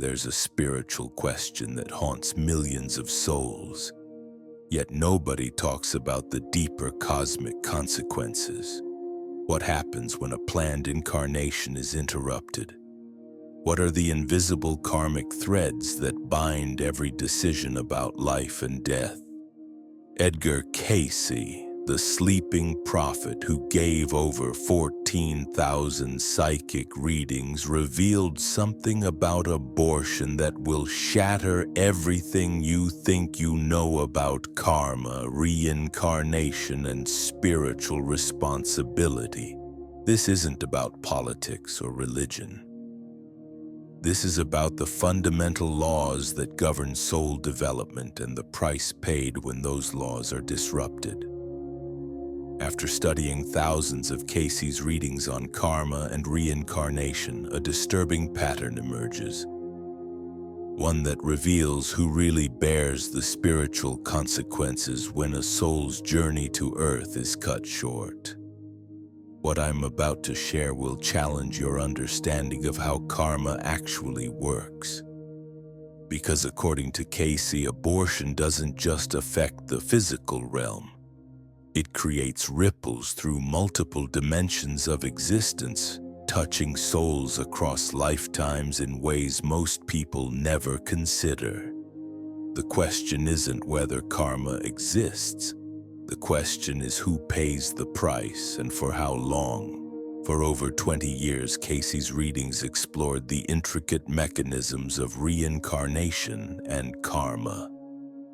there's a spiritual question that haunts millions of souls. Yet nobody talks about the deeper cosmic consequences. What happens when a planned incarnation is interrupted? What are the invisible karmic threads that bind every decision about life and death? Edgar Cayce, the sleeping prophet who gave over 14,000 psychic readings, revealed something about abortion that will shatter everything you think you know about karma, reincarnation, and spiritual responsibility. This isn't about politics or religion. This is about the fundamental laws that govern soul development and the price paid when those laws are disrupted. After studying thousands of Cayce's readings on karma and reincarnation, a disturbing pattern emerges. One that reveals who really bears the spiritual consequences when a soul's journey to Earth is cut short. What I'm about to share will challenge your understanding of how karma actually works. Because according to Cayce, abortion doesn't just affect the physical realm. It creates ripples through multiple dimensions of existence, touching souls across lifetimes in ways most people never consider. The question isn't whether karma exists. The question is who pays the price and for how long. For over 20 years, Cayce's readings explored the intricate mechanisms of reincarnation and karma.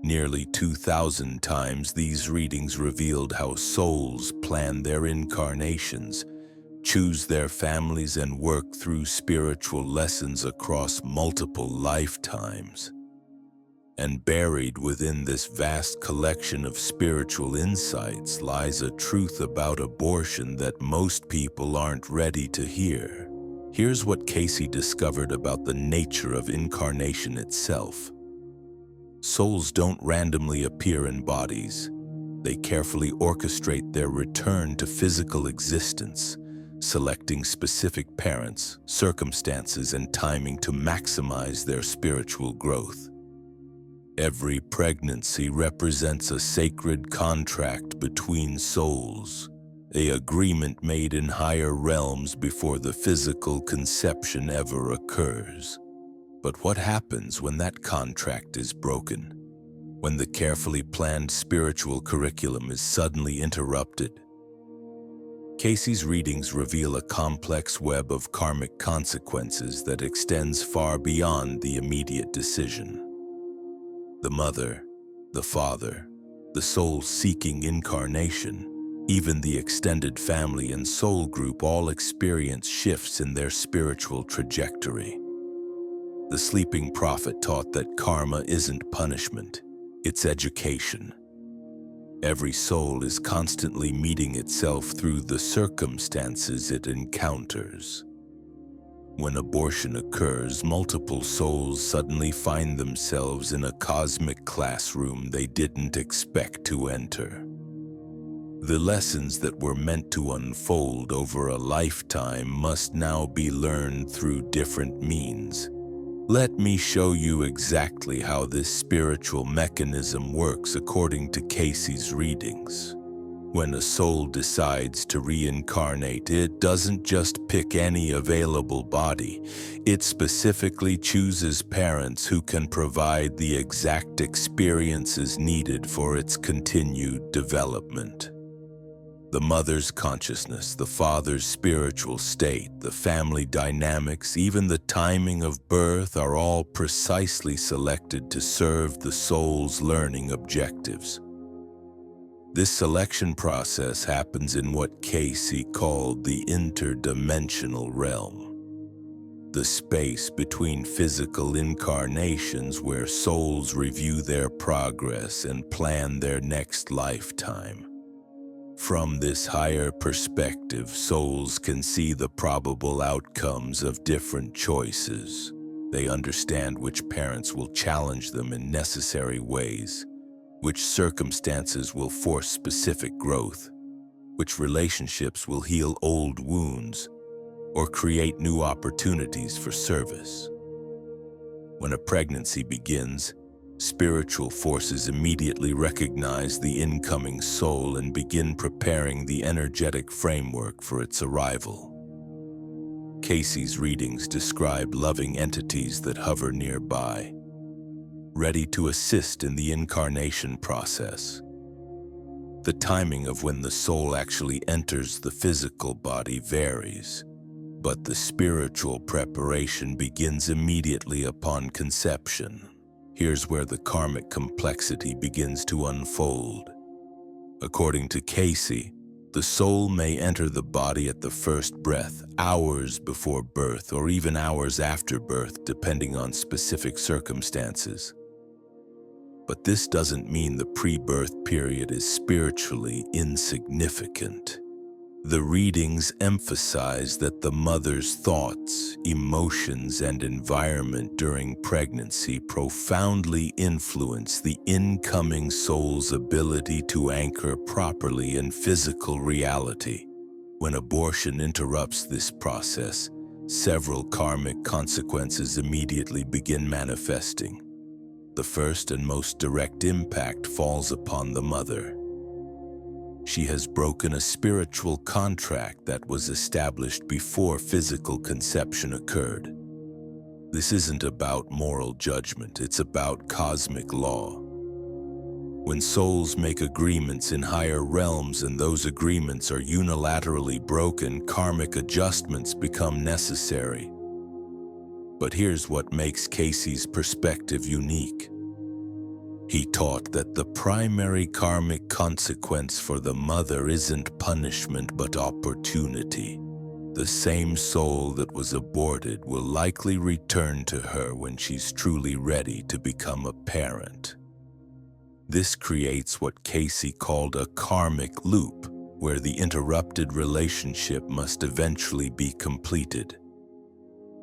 Nearly 2,000 times, these readings revealed how souls plan their incarnations, choose their families, and work through spiritual lessons across multiple lifetimes. And buried within this vast collection of spiritual insights lies a truth about abortion that most people aren't ready to hear. Here's what Cayce discovered about the nature of incarnation itself. Souls don't randomly appear in bodies. They carefully orchestrate their return to physical existence, selecting specific parents, circumstances, and timing to maximize their spiritual growth. Every pregnancy represents a sacred contract between souls, an agreement made in higher realms before the physical conception ever occurs. But what happens when that contract is broken? When the carefully planned spiritual curriculum is suddenly interrupted? Cayce's readings reveal a complex web of karmic consequences that extends far beyond the immediate decision. The mother, the father, the soul seeking incarnation, even the extended family and soul group all experience shifts in their spiritual trajectory. The sleeping prophet taught that karma isn't punishment, it's education. Every soul is constantly meeting itself through the circumstances it encounters. When abortion occurs, multiple souls suddenly find themselves in a cosmic classroom they didn't expect to enter. The lessons that were meant to unfold over a lifetime must now be learned through different means. Let me show you exactly how this spiritual mechanism works according to Cayce's readings. When a soul decides to reincarnate, it doesn't just pick any available body. It specifically chooses parents who can provide the exact experiences needed for its continued development. The mother's consciousness, the father's spiritual state, the family dynamics, even the timing of birth are all precisely selected to serve the soul's learning objectives. This selection process happens in what Cayce called the interdimensional realm, the space between physical incarnations where souls review their progress and plan their next lifetime. From this higher perspective, souls can see the probable outcomes of different choices. They understand which parents will challenge them in necessary ways, which circumstances will force specific growth, which relationships will heal old wounds or create new opportunities for service. When a pregnancy begins, spiritual forces immediately recognize the incoming soul and begin preparing the energetic framework for its arrival. Cayce's readings describe loving entities that hover nearby, ready to assist in the incarnation process. The timing of when the soul actually enters the physical body varies, but the spiritual preparation begins immediately upon conception. Here's where the karmic complexity begins to unfold. According to Cayce, the soul may enter the body at the first breath, hours before birth, or even hours after birth, depending on specific circumstances. But this doesn't mean the pre-birth period is spiritually insignificant. The readings emphasize that the mother's thoughts, emotions, and environment during pregnancy profoundly influence the incoming soul's ability to anchor properly in physical reality. When abortion interrupts this process, several karmic consequences immediately begin manifesting. The first and most direct impact falls upon the mother. She has broken a spiritual contract that was established before physical conception occurred. This isn't about moral judgment, it's about cosmic law. When souls make agreements in higher realms and those agreements are unilaterally broken, karmic adjustments become necessary. But here's what makes Cayce's perspective unique. He taught that the primary karmic consequence for the mother isn't punishment but opportunity. The same soul that was aborted will likely return to her when she's truly ready to become a parent. This creates what Cayce called a karmic loop, where the interrupted relationship must eventually be completed.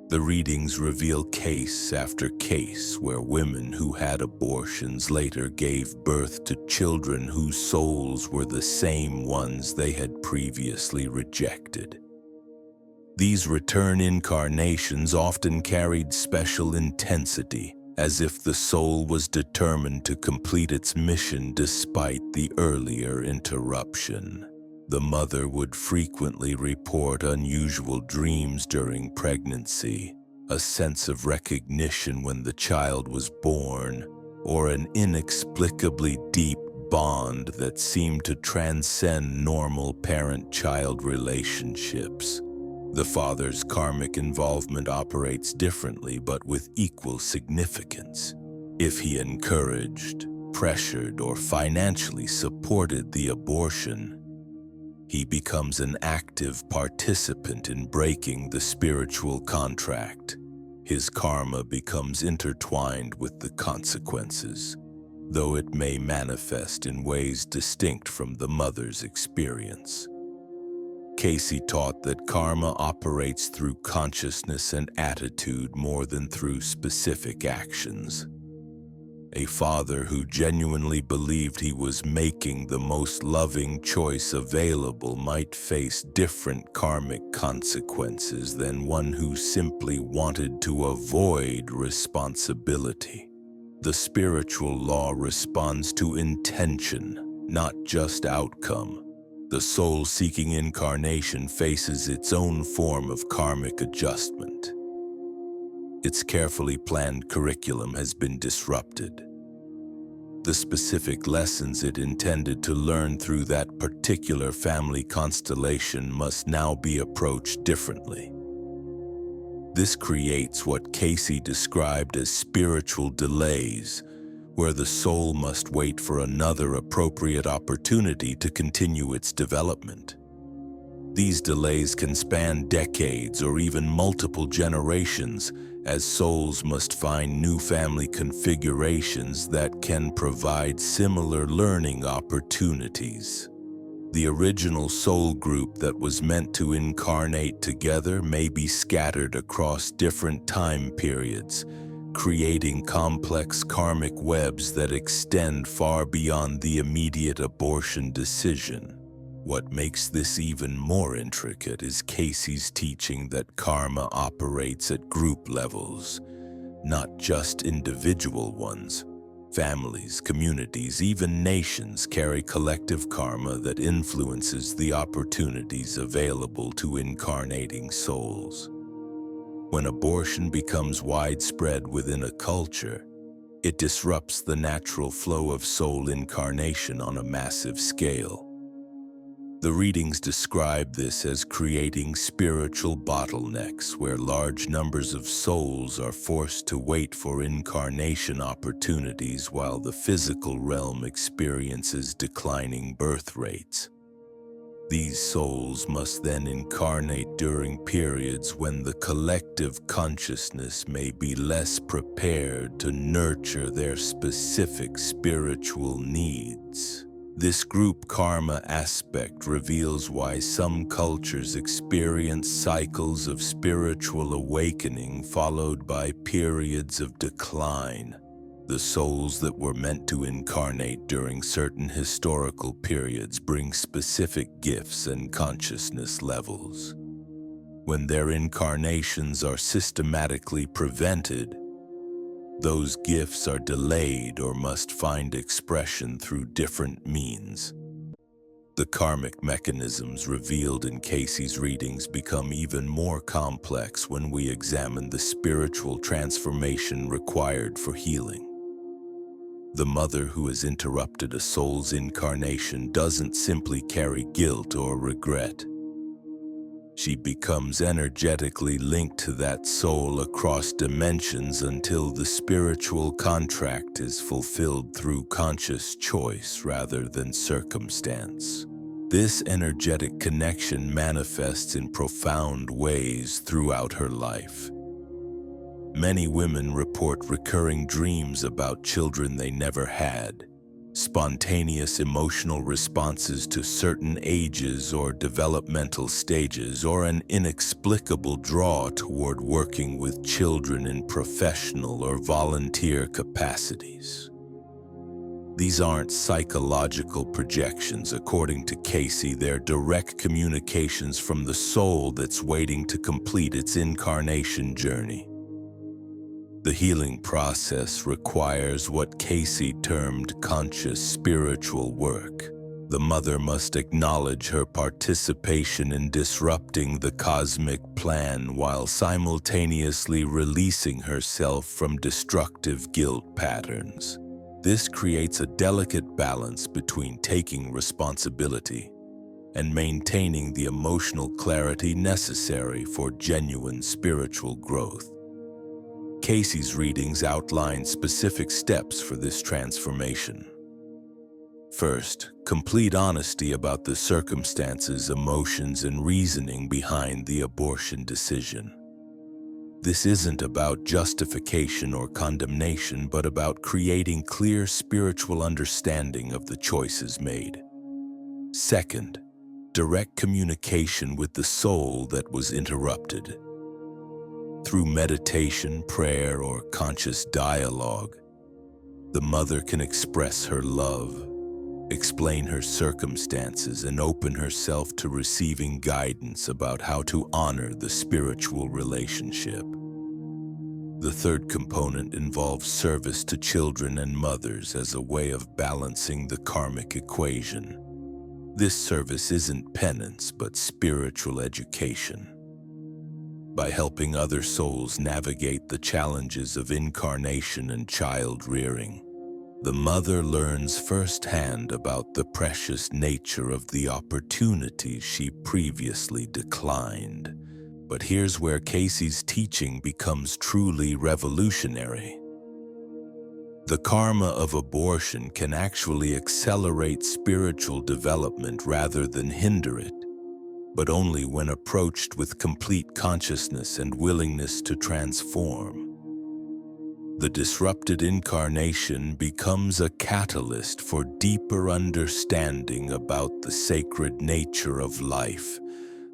The readings reveal case after case where women who had abortions later gave birth to children whose souls were the same ones they had previously rejected. These return incarnations often carried special intensity, as if the soul was determined to complete its mission despite the earlier interruption. The mother would frequently report unusual dreams during pregnancy, a sense of recognition when the child was born, or an inexplicably deep bond that seemed to transcend normal parent-child relationships. The father's karmic involvement operates differently but with equal significance. If he encouraged, pressured, or financially supported the abortion, he becomes an active participant in breaking the spiritual contract. His karma becomes intertwined with the consequences, though it may manifest in ways distinct from the mother's experience. Cayce taught that karma operates through consciousness and attitude more than through specific actions. A father who genuinely believed he was making the most loving choice available might face different karmic consequences than one who simply wanted to avoid responsibility. The spiritual law responds to intention, not just outcome. The soul seeking incarnation faces its own form of karmic adjustment. Its carefully planned curriculum has been disrupted. The specific lessons it intended to learn through that particular family constellation must now be approached differently. This creates what Cayce described as spiritual delays, where the soul must wait for another appropriate opportunity to continue its development. These delays can span decades or even multiple generations, as souls must find new family configurations that can provide similar learning opportunities. The original soul group that was meant to incarnate together may be scattered across different time periods, creating complex karmic webs that extend far beyond the immediate abortion decision. What makes this even more intricate is Cayce's teaching that karma operates at group levels, not just individual ones. Families, communities, even nations carry collective karma that influences the opportunities available to incarnating souls. When abortion becomes widespread within a culture, it disrupts the natural flow of soul incarnation on a massive scale. The readings describe this as creating spiritual bottlenecks where large numbers of souls are forced to wait for incarnation opportunities while the physical realm experiences declining birth rates. These souls must then incarnate during periods when the collective consciousness may be less prepared to nurture their specific spiritual needs. This group karma aspect reveals why some cultures experience cycles of spiritual awakening followed by periods of decline. The souls that were meant to incarnate during certain historical periods bring specific gifts and consciousness levels. When their incarnations are systematically prevented, those gifts are delayed or must find expression through different means. The karmic mechanisms revealed in Cayce's readings become even more complex when we examine the spiritual transformation required for healing. The mother who has interrupted a soul's incarnation doesn't simply carry guilt or regret. She becomes energetically linked to that soul across dimensions until the spiritual contract is fulfilled through conscious choice rather than circumstance. This energetic connection manifests in profound ways throughout her life. Many women report recurring dreams about children they never had, spontaneous emotional responses to certain ages or developmental stages, or an inexplicable draw toward working with children in professional or volunteer capacities. These aren't psychological projections. According to Cayce, they're direct communications from the soul that's waiting to complete its incarnation journey. The healing process requires what Cayce termed conscious spiritual work. The mother must acknowledge her participation in disrupting the cosmic plan while simultaneously releasing herself from destructive guilt patterns. This creates a delicate balance between taking responsibility and maintaining the emotional clarity necessary for genuine spiritual growth. Cayce's readings outline specific steps for this transformation. First, complete honesty about the circumstances, emotions, and reasoning behind the abortion decision. This isn't about justification or condemnation, but about creating clear spiritual understanding of the choices made. Second, direct communication with the soul that was interrupted. Through meditation, prayer, or conscious dialogue, the mother can express her love, explain her circumstances, and open herself to receiving guidance about how to honor the spiritual relationship. The third component involves service to children and mothers as a way of balancing the karmic equation. This service isn't penance, but spiritual education. By helping other souls navigate the challenges of incarnation and child rearing, the mother learns firsthand about the precious nature of the opportunities she previously declined. But here's where Cayce's teaching becomes truly revolutionary. The karma of abortion can actually accelerate spiritual development rather than hinder it, but only when approached with complete consciousness and willingness to transform. The disrupted incarnation becomes a catalyst for deeper understanding about the sacred nature of life,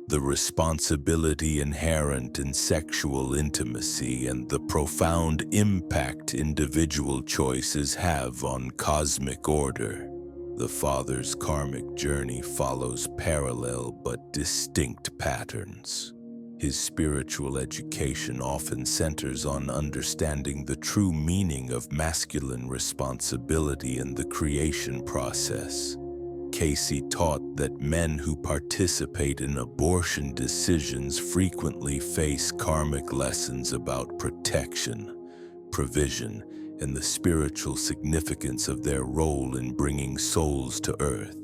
the responsibility inherent in sexual intimacy, and the profound impact individual choices have on cosmic order. The father's karmic journey follows parallel but distinct patterns. His spiritual education often centers on understanding the true meaning of masculine responsibility in the creation process. Cayce taught that men who participate in abortion decisions frequently face karmic lessons about protection, provision, and the spiritual significance of their role in bringing souls to earth.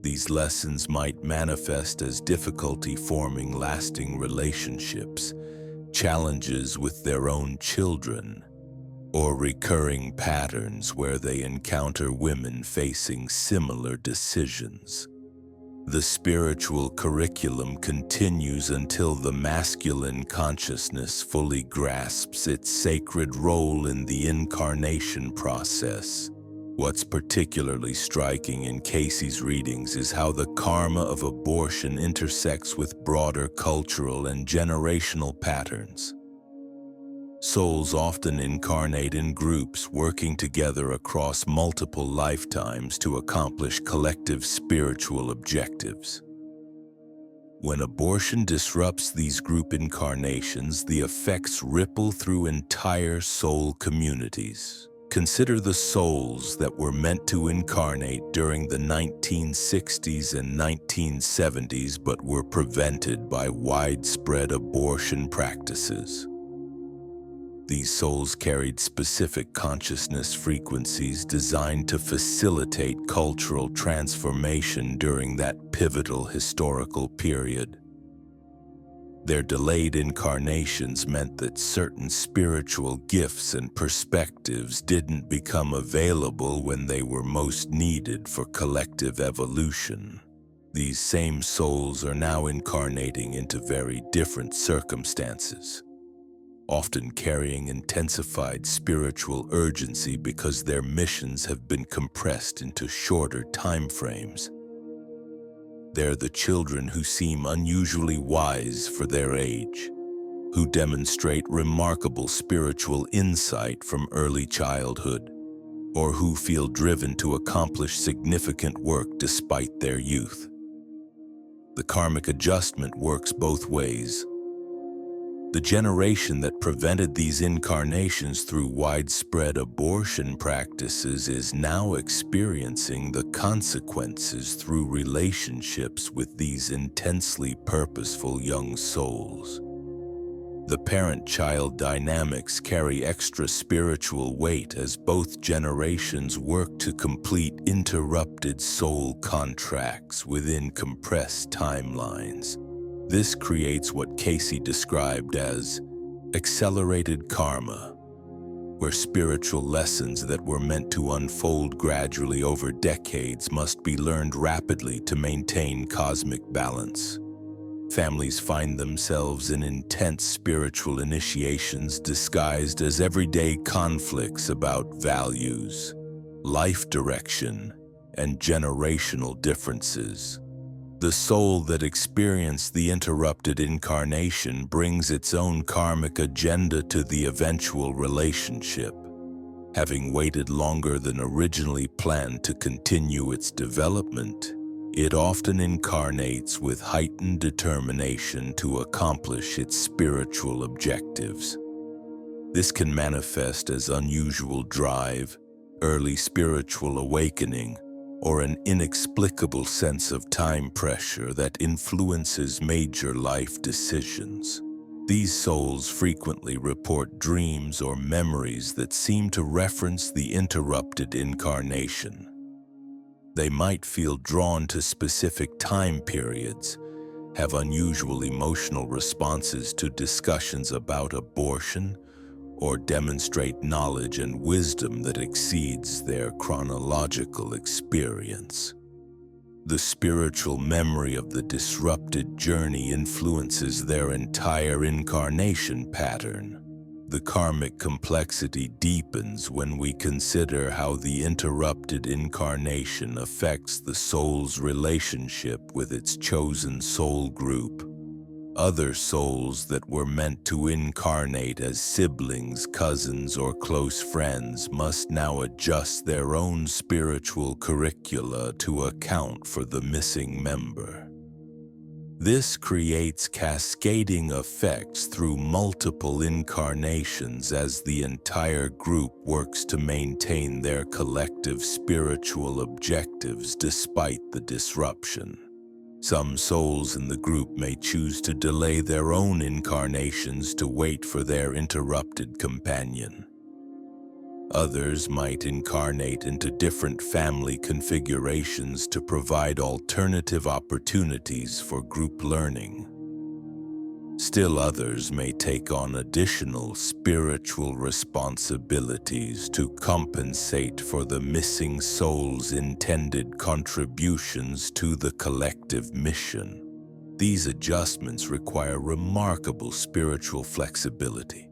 These lessons might manifest as difficulty forming lasting relationships, challenges with their own children, or recurring patterns where they encounter women facing similar decisions. The spiritual curriculum continues until the masculine consciousness fully grasps its sacred role in the incarnation process. What's particularly striking in Cayce's readings is how the karma of abortion intersects with broader cultural and generational patterns. Souls often incarnate in groups working together across multiple lifetimes to accomplish collective spiritual objectives. When abortion disrupts these group incarnations, the effects ripple through entire soul communities. Consider the souls that were meant to incarnate during the 1960s and 1970s but were prevented by widespread abortion practices. These souls carried specific consciousness frequencies designed to facilitate cultural transformation during that pivotal historical period. Their delayed incarnations meant that certain spiritual gifts and perspectives didn't become available when they were most needed for collective evolution. These same souls are now incarnating into very different circumstances, often carrying intensified spiritual urgency because their missions have been compressed into shorter time frames. They're the children who seem unusually wise for their age, who demonstrate remarkable spiritual insight from early childhood, or who feel driven to accomplish significant work despite their youth. The karmic adjustment works both ways. The generation that prevented these incarnations through widespread abortion practices is now experiencing the consequences through relationships with these intensely purposeful young souls. The parent-child dynamics carry extra spiritual weight as both generations work to complete interrupted soul contracts within compressed timelines. This creates what Cayce described as accelerated karma, where spiritual lessons that were meant to unfold gradually over decades must be learned rapidly to maintain cosmic balance. Families find themselves in intense spiritual initiations disguised as everyday conflicts about values, life direction, and generational differences. The soul that experienced the interrupted incarnation brings its own karmic agenda to the eventual relationship. Having waited longer than originally planned to continue its development, it often incarnates with heightened determination to accomplish its spiritual objectives. This can manifest as unusual drive, early spiritual awakening, or an inexplicable sense of time pressure that influences major life decisions. These souls frequently report dreams or memories that seem to reference the interrupted incarnation. They might feel drawn to specific time periods, have unusual emotional responses to discussions about abortion, or demonstrate knowledge and wisdom that exceeds their chronological experience. The spiritual memory of the disrupted journey influences their entire incarnation pattern. The karmic complexity deepens when we consider how the interrupted incarnation affects the soul's relationship with its chosen soul group. Other souls that were meant to incarnate as siblings, cousins, or close friends must now adjust their own spiritual curricula to account for the missing member. This creates cascading effects through multiple incarnations as the entire group works to maintain their collective spiritual objectives despite the disruption. Some souls in the group may choose to delay their own incarnations to wait for their interrupted companion. Others might incarnate into different family configurations to provide alternative opportunities for group learning. Still others may take on additional spiritual responsibilities to compensate for the missing soul's intended contributions to the collective mission. These adjustments require remarkable spiritual flexibility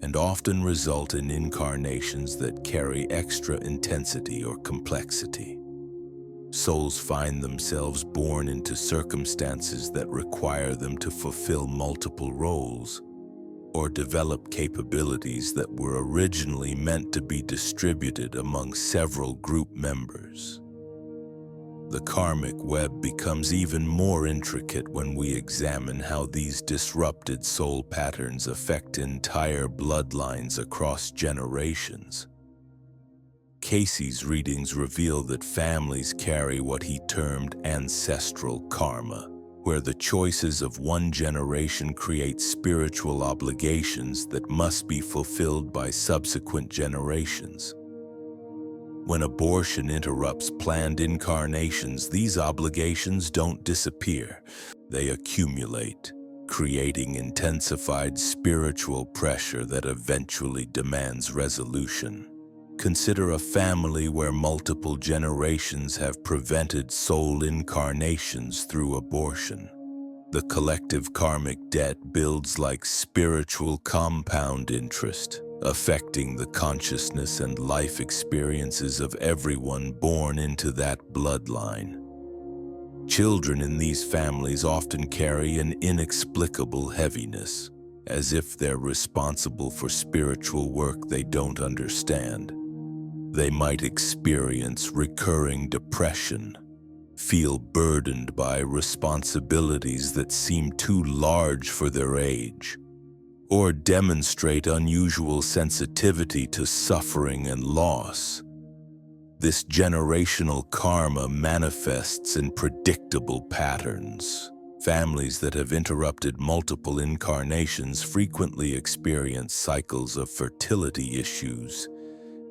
and often result in incarnations that carry extra intensity or complexity. Souls find themselves born into circumstances that require them to fulfill multiple roles or develop capabilities that were originally meant to be distributed among several group members. The karmic web becomes even more intricate when we examine how these disrupted soul patterns affect entire bloodlines across generations. Cayce's readings reveal that families carry what he termed ancestral karma, where the choices of one generation create spiritual obligations that must be fulfilled by subsequent generations. When abortion interrupts planned incarnations, these obligations don't disappear. They accumulate, creating intensified spiritual pressure that eventually demands resolution. Consider a family where multiple generations have prevented soul incarnations through abortion. The collective karmic debt builds like spiritual compound interest, affecting the consciousness and life experiences of everyone born into that bloodline. Children in these families often carry an inexplicable heaviness, as if they're responsible for spiritual work they don't understand. They might experience recurring depression, feel burdened by responsibilities that seem too large for their age, or demonstrate unusual sensitivity to suffering and loss. This generational karma manifests in predictable patterns. Families that have interrupted multiple incarnations frequently experience cycles of fertility issues,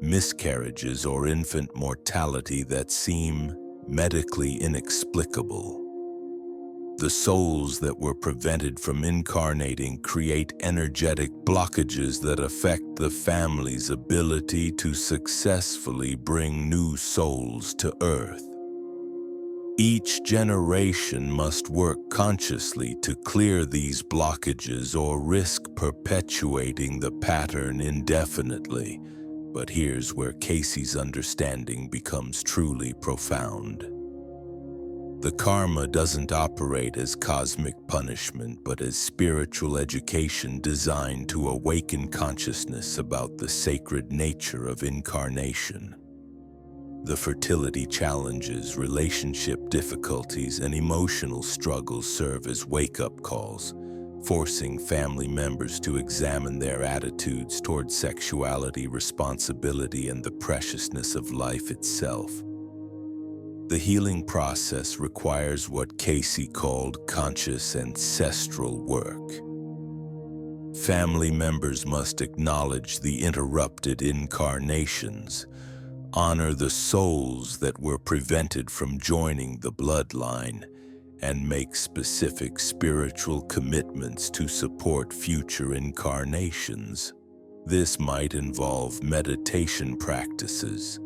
miscarriages, or infant mortality that seem medically inexplicable. The souls that were prevented from incarnating create energetic blockages that affect the family's ability to successfully bring new souls to Earth. Each generation must work consciously to clear these blockages or risk perpetuating the pattern indefinitely. But here's where Cayce's understanding becomes truly profound. The karma doesn't operate as cosmic punishment, but as spiritual education designed to awaken consciousness about the sacred nature of incarnation. The fertility challenges, relationship difficulties, and emotional struggles serve as wake-up calls, forcing family members to examine their attitudes toward sexuality, responsibility, and the preciousness of life itself. The healing process requires what Cayce called conscious ancestral work. Family members must acknowledge the interrupted incarnations, honor the souls that were prevented from joining the bloodline, and make specific spiritual commitments to support future incarnations. This might involve meditation practices,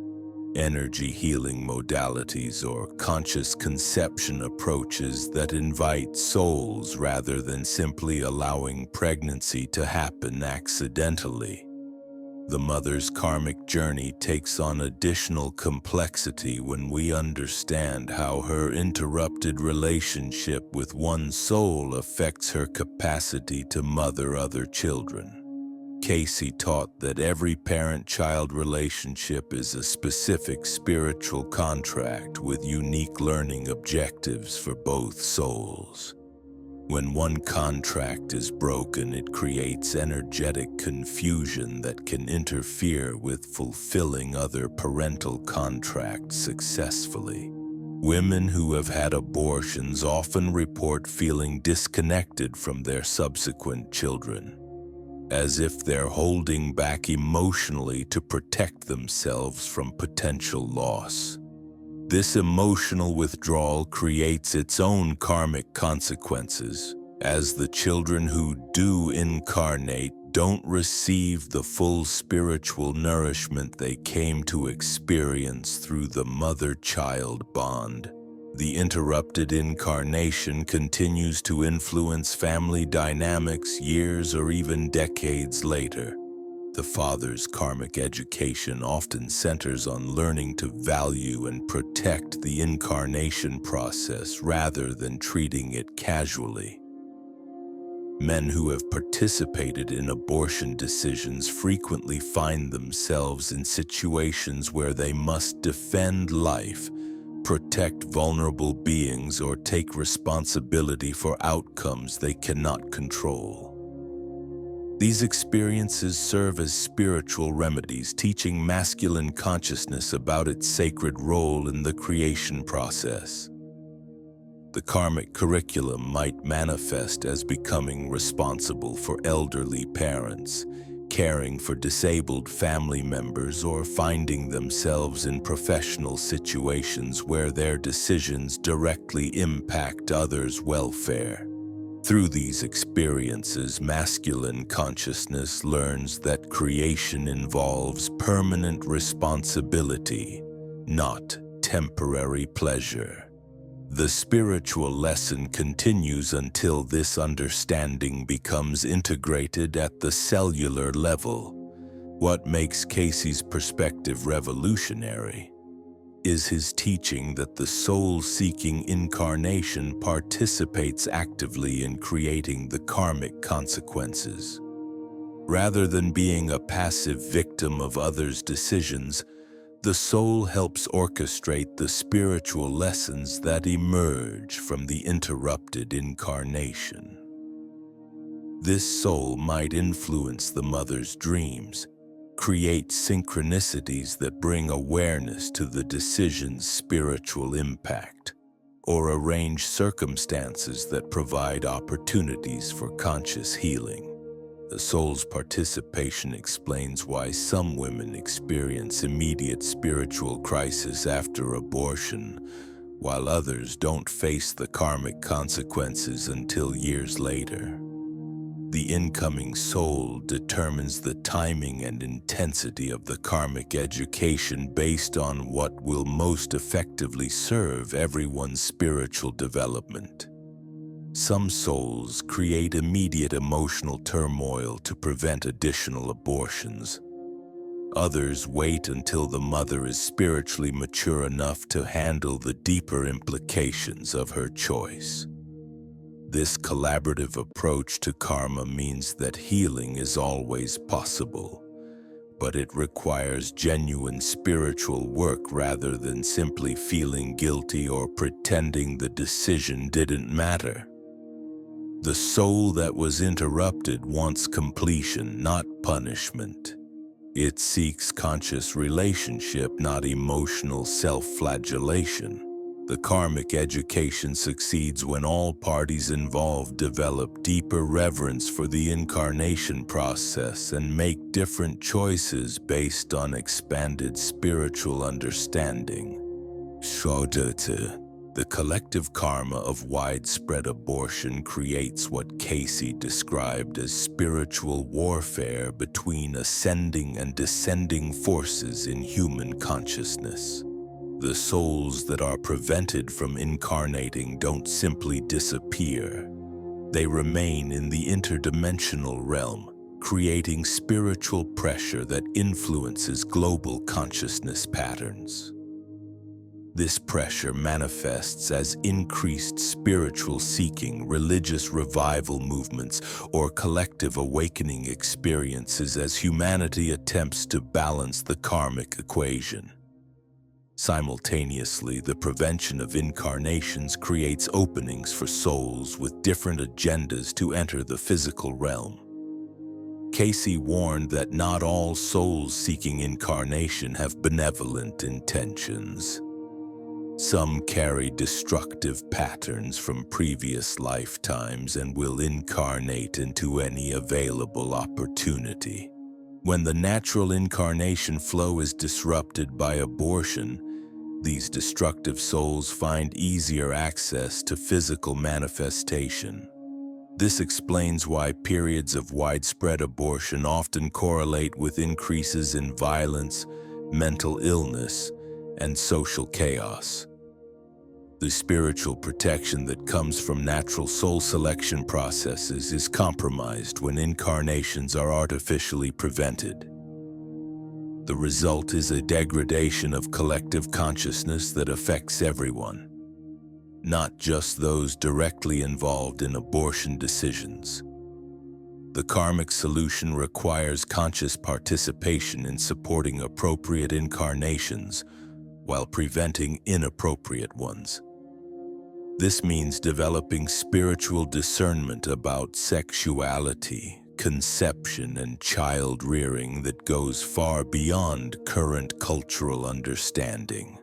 energy healing modalities, or conscious conception approaches that invite souls rather than simply allowing pregnancy to happen accidentally. The mother's karmic journey takes on additional complexity when we understand how her interrupted relationship with one soul affects her capacity to mother other children. Cayce taught that every parent-child relationship is a specific spiritual contract with unique learning objectives for both souls. When one contract is broken, it creates energetic confusion that can interfere with fulfilling other parental contracts successfully. Women who have had abortions often report feeling disconnected from their subsequent children, as if they're holding back emotionally to protect themselves from potential loss. This emotional withdrawal creates its own karmic consequences, as the children who do incarnate don't receive the full spiritual nourishment they came to experience through the mother-child bond. The interrupted incarnation continues to influence family dynamics years or even decades later. The father's karmic education often centers on learning to value and protect the incarnation process rather than treating it casually. Men who have participated in abortion decisions frequently find themselves in situations where they must defend life, protect vulnerable beings, or take responsibility for outcomes they cannot control. These experiences serve as spiritual remedies, teaching masculine consciousness about its sacred role in the creation process. The karmic curriculum might manifest as becoming responsible for elderly parents, caring for disabled family members, or finding themselves in professional situations where their decisions directly impact others' welfare. Through these experiences, masculine consciousness learns that creation involves permanent responsibility, not temporary pleasure. The spiritual lesson continues until this understanding becomes integrated at the cellular level. What makes Cayce's perspective revolutionary is his teaching that the soul-seeking incarnation participates actively in creating the karmic consequences. Rather than being a passive victim of others' decisions, the soul helps orchestrate the spiritual lessons that emerge from the interrupted incarnation. This soul might influence the mother's dreams, create synchronicities that bring awareness to the decision's spiritual impact, or arrange circumstances that provide opportunities for conscious healing. The soul's participation explains why some women experience immediate spiritual crisis after abortion, while others don't face the karmic consequences until years later. The incoming soul determines the timing and intensity of the karmic education based on what will most effectively serve everyone's spiritual development. Some souls create immediate emotional turmoil to prevent additional abortions. Others wait until the mother is spiritually mature enough to handle the deeper implications of her choice. This collaborative approach to karma means that healing is always possible, but it requires genuine spiritual work rather than simply feeling guilty or pretending the decision didn't matter. The soul that was interrupted wants completion, not punishment. It seeks conscious relationship, not emotional self-flagellation. The karmic education succeeds when all parties involved develop deeper reverence for the incarnation process and make different choices based on expanded spiritual understanding. The collective karma of widespread abortion creates what Cayce described as spiritual warfare between ascending and descending forces in human consciousness. The souls that are prevented from incarnating don't simply disappear. They remain in the interdimensional realm, creating spiritual pressure that influences global consciousness patterns. This pressure manifests as increased spiritual seeking, religious revival movements, or collective awakening experiences as humanity attempts to balance the karmic equation. Simultaneously, the prevention of incarnations creates openings for souls with different agendas to enter the physical realm. Cayce warned that not all souls seeking incarnation have benevolent intentions. Some carry destructive patterns from previous lifetimes and will incarnate into any available opportunity. When the natural incarnation flow is disrupted by abortion, these destructive souls find easier access to physical manifestation. This explains why periods of widespread abortion often correlate with increases in violence, mental illness, and social chaos. The spiritual protection that comes from natural soul selection processes is compromised when incarnations are artificially prevented. The result is a degradation of collective consciousness that affects everyone, not just those directly involved in abortion decisions. The karmic solution requires conscious participation in supporting appropriate incarnations while preventing inappropriate ones. This means developing spiritual discernment about sexuality, conception, and child rearing that goes far beyond current cultural understanding.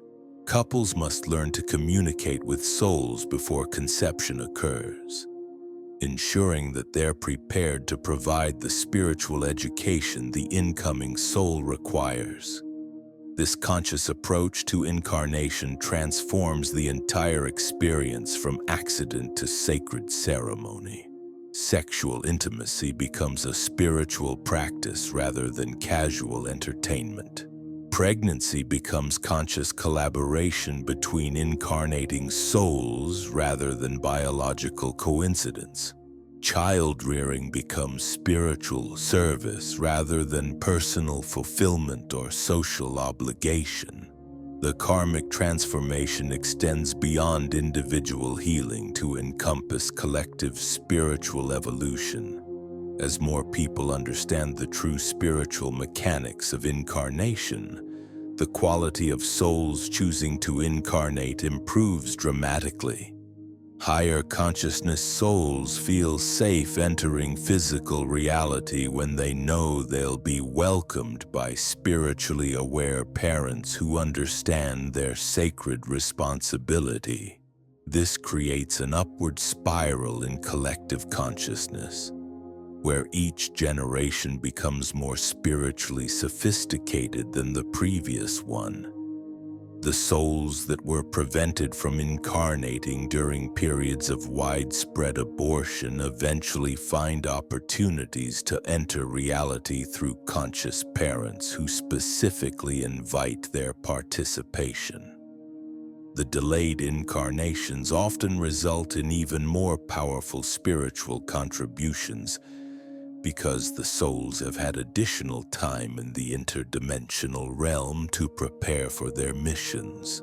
Couples must learn to communicate with souls before conception occurs, ensuring that they're prepared to provide the spiritual education the incoming soul requires. This conscious approach to incarnation transforms the entire experience from accident to sacred ceremony. Sexual intimacy becomes a spiritual practice rather than casual entertainment. Pregnancy becomes conscious collaboration between incarnating souls rather than biological coincidence. Child rearing becomes spiritual service rather than personal fulfillment or social obligation. The karmic transformation extends beyond individual healing to encompass collective spiritual evolution. As more people understand the true spiritual mechanics of incarnation, the quality of souls choosing to incarnate improves dramatically. Higher consciousness souls feel safe entering physical reality when they know they'll be welcomed by spiritually aware parents who understand their sacred responsibility. This creates an upward spiral in collective consciousness, where each generation becomes more spiritually sophisticated than the previous one. The souls that were prevented from incarnating during periods of widespread abortion eventually find opportunities to enter reality through conscious parents who specifically invite their participation. The delayed incarnations often result in even more powerful spiritual contributions because the souls have had additional time in the interdimensional realm to prepare for their missions.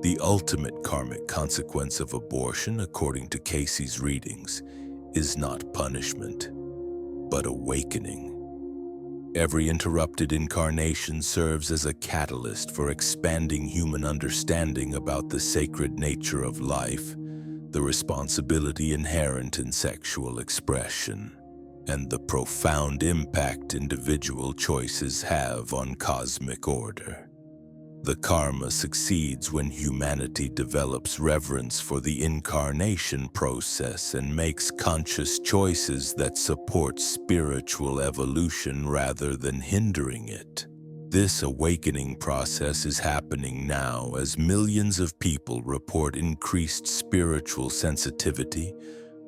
The ultimate karmic consequence of abortion, according to Cayce's readings, is not punishment, but awakening. Every interrupted incarnation serves as a catalyst for expanding human understanding about the sacred nature of life, the responsibility inherent in sexual expression, and the profound impact individual choices have on cosmic order. The karma succeeds when humanity develops reverence for the incarnation process and makes conscious choices that support spiritual evolution rather than hindering it. This awakening process is happening now as millions of people report increased spiritual sensitivity,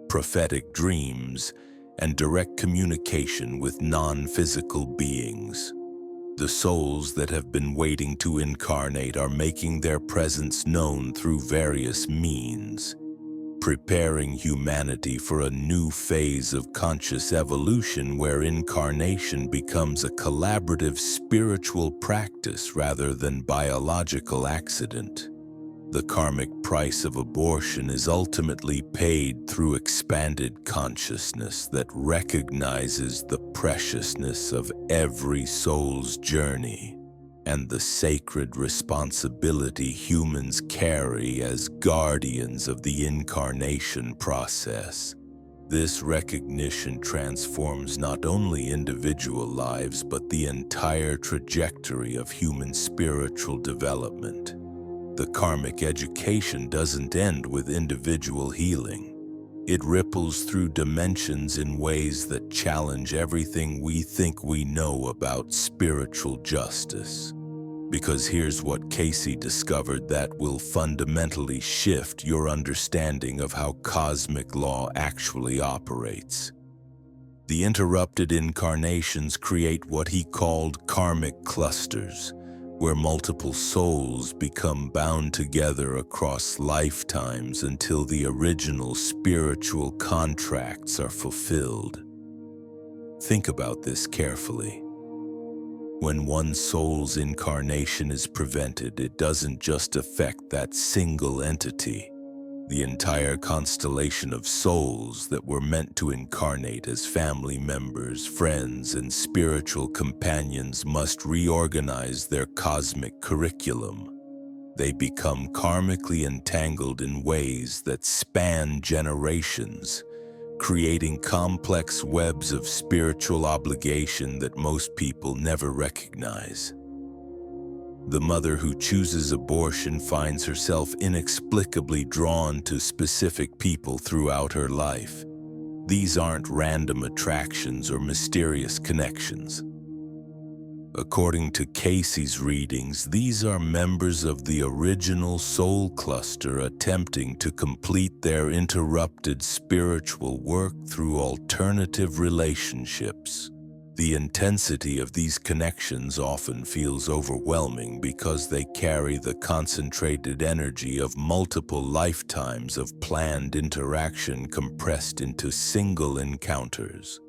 prophetic dreams, and direct communication with non-physical beings. The souls that have been waiting to incarnate are making their presence known through various means, preparing humanity for a new phase of conscious evolution where incarnation becomes a collaborative spiritual practice rather than biological accident. The karmic price of abortion is ultimately paid through expanded consciousness that recognizes the preciousness of every soul's journey and the sacred responsibility humans carry as guardians of the incarnation process. This recognition transforms not only individual lives but the entire trajectory of human spiritual development. The karmic education doesn't end with individual healing. It ripples through dimensions in ways that challenge everything we think we know about spiritual justice. Because here's what Cayce discovered that will fundamentally shift your understanding of how cosmic law actually operates. The interrupted incarnations create what he called karmic clusters, where multiple souls become bound together across lifetimes until the original spiritual contracts are fulfilled. Think about this carefully. When one soul's incarnation is prevented, it doesn't just affect that single entity. The entire constellation of souls that were meant to incarnate as family members, friends, and spiritual companions must reorganize their cosmic curriculum. They become karmically entangled in ways that span generations, creating complex webs of spiritual obligation that most people never recognize. The mother who chooses abortion finds herself inexplicably drawn to specific people throughout her life. These aren't random attractions or mysterious connections. According to Cayce's readings, these are members of the original soul cluster attempting to complete their interrupted spiritual work through alternative relationships. The intensity of these connections often feels overwhelming because they carry the concentrated energy of multiple lifetimes of planned interaction compressed into single encounters.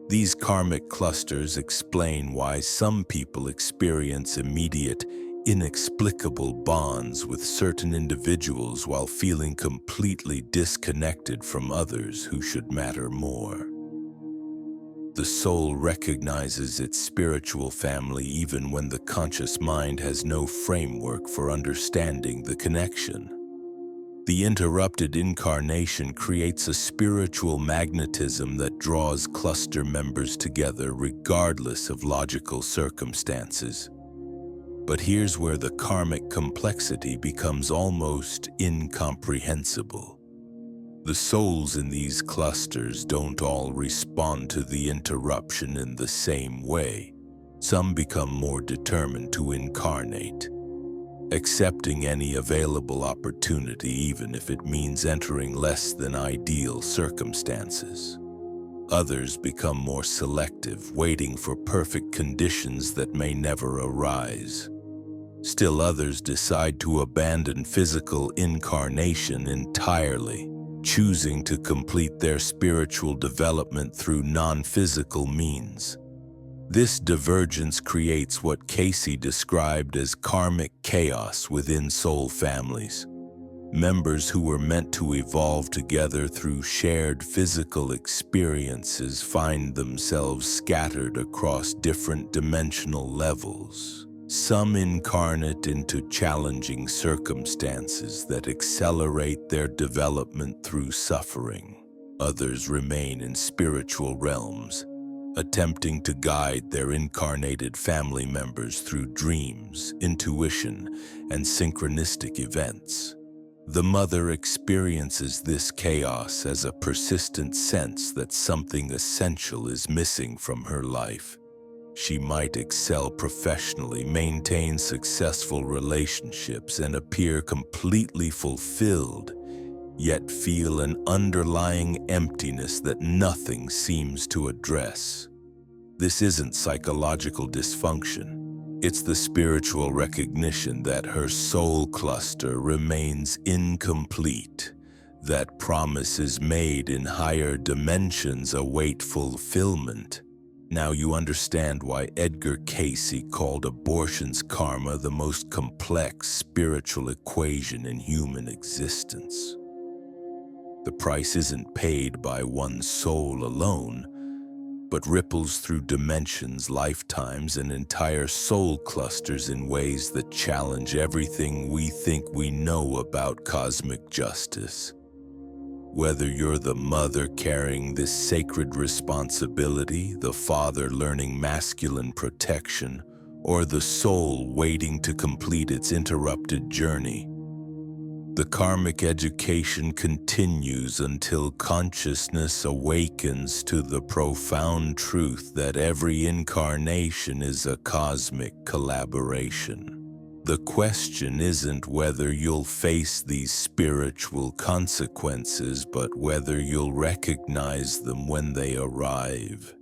These karmic clusters explain why some people experience immediate, inexplicable bonds with certain individuals while feeling completely disconnected from others who should matter more. The soul recognizes its spiritual family even when the conscious mind has no framework for understanding the connection. The interrupted incarnation creates a spiritual magnetism that draws cluster members together regardless of logical circumstances. But here's where the karmic complexity becomes almost incomprehensible. The souls in these clusters don't all respond to the interruption in the same way. Some become more determined to incarnate, accepting any available opportunity even if it means entering less than ideal circumstances. Others become more selective, waiting for perfect conditions that may never arise. Still others decide to abandon physical incarnation entirely, choosing to complete their spiritual development through non-physical means. This divergence creates what Cayce described as karmic chaos within soul families. Members who were meant to evolve together through shared physical experiences find themselves scattered across different dimensional levels. Some incarnate into challenging circumstances that accelerate their development through suffering. Others remain in spiritual realms, attempting to guide their incarnated family members through dreams, intuition, and synchronistic events. The mother experiences this chaos as a persistent sense that something essential is missing from her life. She might excel professionally, maintain successful relationships, and appear completely fulfilled, yet feel an underlying emptiness that nothing seems to address. This isn't psychological dysfunction. It's the spiritual recognition that her soul cluster remains incomplete, that promises made in higher dimensions await fulfillment. Now you understand why Edgar Cayce called abortion's karma the most complex spiritual equation in human existence. The price isn't paid by one soul alone, but ripples through dimensions, lifetimes, and entire soul clusters in ways that challenge everything we think we know about cosmic justice. Whether you're the mother carrying this sacred responsibility, the father learning masculine protection, or the soul waiting to complete its interrupted journey, the karmic education continues until consciousness awakens to the profound truth that every incarnation is a cosmic collaboration. The question isn't whether you'll face these spiritual consequences, but whether you'll recognize them when they arrive.